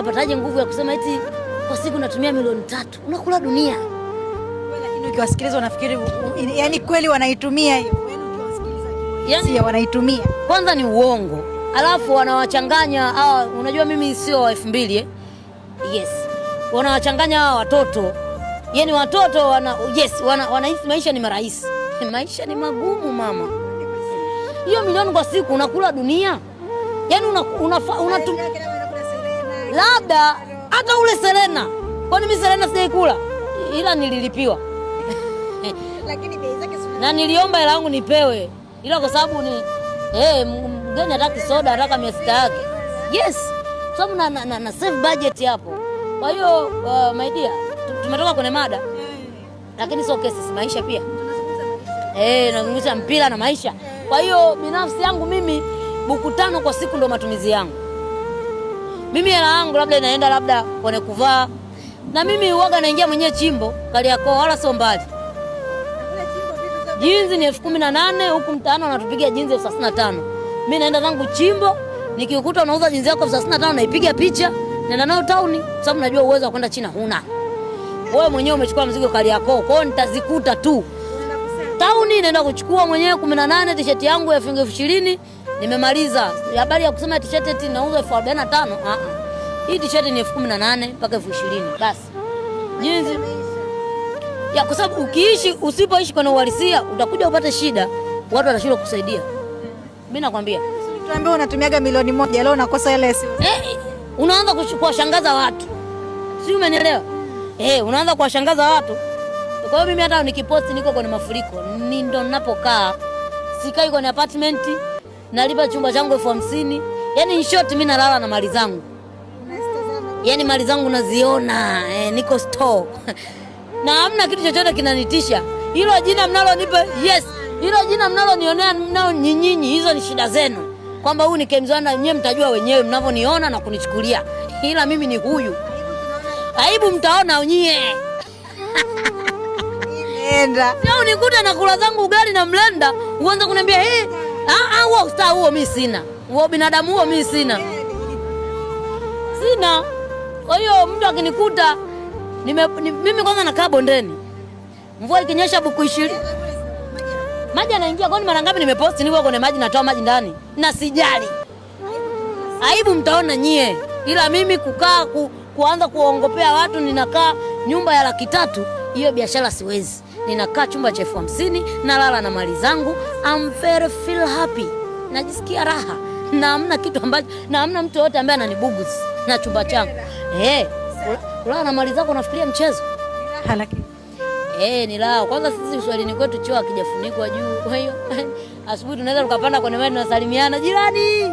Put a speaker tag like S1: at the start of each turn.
S1: anapataje nguvu ya kusema eti kwa siku natumia milioni 3? Unakula dunia.
S2: Lakini ukiwasikiliza unafikiri yani kweli wanaitumia hiyo? Yani wanaitumia.
S1: Kwanza ni uongo. Alafu wanawachanganya hawa, unajua mimi sio wa 2000 Yes. Wanawachanganya hawa watoto. Yaani watoto wanahisi maisha ni marahisi. Maisha ni magumu mama. Hiyo milioni kwa siku unakula dunia. Yaani labda hata ule Serena. Kwani mimi Serena sijaikula? Ila nililipiwa.
S2: Lakini bei zake
S1: na niliomba hela yangu nipewe. Ila kwa sababu ni mgeni hataki soda, hataka 600 yake. Yes. Sababu na save budget hapo. Kwa hiyo my dear, tumetoka kwenye mada. Lakini sio kesi, si maisha pia. Nazungumzia mpira na maisha. Kwa hiyo binafsi yangu mimi buku 5 kwa siku ndo matumizi yangu. Mimi hela yangu labda inaenda labda kwenye kuvaa. Na mimi huaga naingia mwenyewe chimbo, Kariakoo wala sio mbali. Jinzi ni 18,000 huku mtaani wanatupigia jinzi 35,000. Mimi naenda zangu chimbo, nikikuta unauza jinzi yako 35,000 naipiga picha, naenda nao town, sababu najua uwezo wa kwenda China huna. Wewe mwenyewe umechukua mzigo Kariakoo, kwa hiyo nitazikuta tu. Town naenda kuchukua mwenyewe 18 t-shirt yangu ya 20,000 nimemaliza. Habari ya kusema t-shirt eti nauza 45,000, Hii t-shirt ni 18,000 mpaka 20,000 basi. Jinzi ya kwa sababu usipoishi kwa uhalisia utakuja upate shida, watu watashindwa kusaidia. Mimi nakwambia.
S2: Tuambie unatumiaga milioni 1 leo unakosa ile
S1: unaanza kuwashangaza watu. Si umenielewa? Unaanza kuwashangaza watu. Kwa hiyo mimi hata nikiposti niko kwenye mafuriko, ni ndo ninapokaa. Sikai kwenye apartment, nalipa chumba changu 50,000. Yaani in short mimi nalala na mali zangu. Yaani mali zangu naziona, niko store. Na hamna kitu chochote kinanitisha. Hilo jina mnalonipa, hilo jina mnalonionea mnao nyinyi, hizo ni shida zenu. Kwamba huyu ni Kemzwanda, nyewe mtajua wenyewe mnavyoniona na kunichukulia. Ila mimi ni huyu. Aibu mtaona nyie.
S2: Nenda.
S1: Sio unikuta na kula zangu ugali na mlenda, uanze kuniambia huo star huo mimi sina. Huo binadamu huo mimi sina. Sina. Kwa hiyo mtu akinikuta mimi kwanza nakaa bondeni. Mvua ikinyesha buku 20. Maji yanaingia, kwani mara ngapi nimeposti niko kwenye maji natoa maji ndani? Na sijali. Aibu mtaona nyie. Ila mimi kuanza kuongopea watu, ninakaa nyumba ya 300,000, hiyo biashara siwezi. Ninakaa chumba cha 50,000, nalala na mali zangu. I'm very feel happy. Najisikia raha. Na hamna kitu ambacho, na hamna mtu yote ambaye ananibuguzi na chumba changu. Kulala na mali zako unafikiria mchezo?
S2: Halaki.
S1: Ni lao. Kwanza sisi Uswahilini kwetu choo hakijafunikwa juu. Kwa hiyo asubuhi tunaweza tukapanda kwenye maji na salimiana, jirani.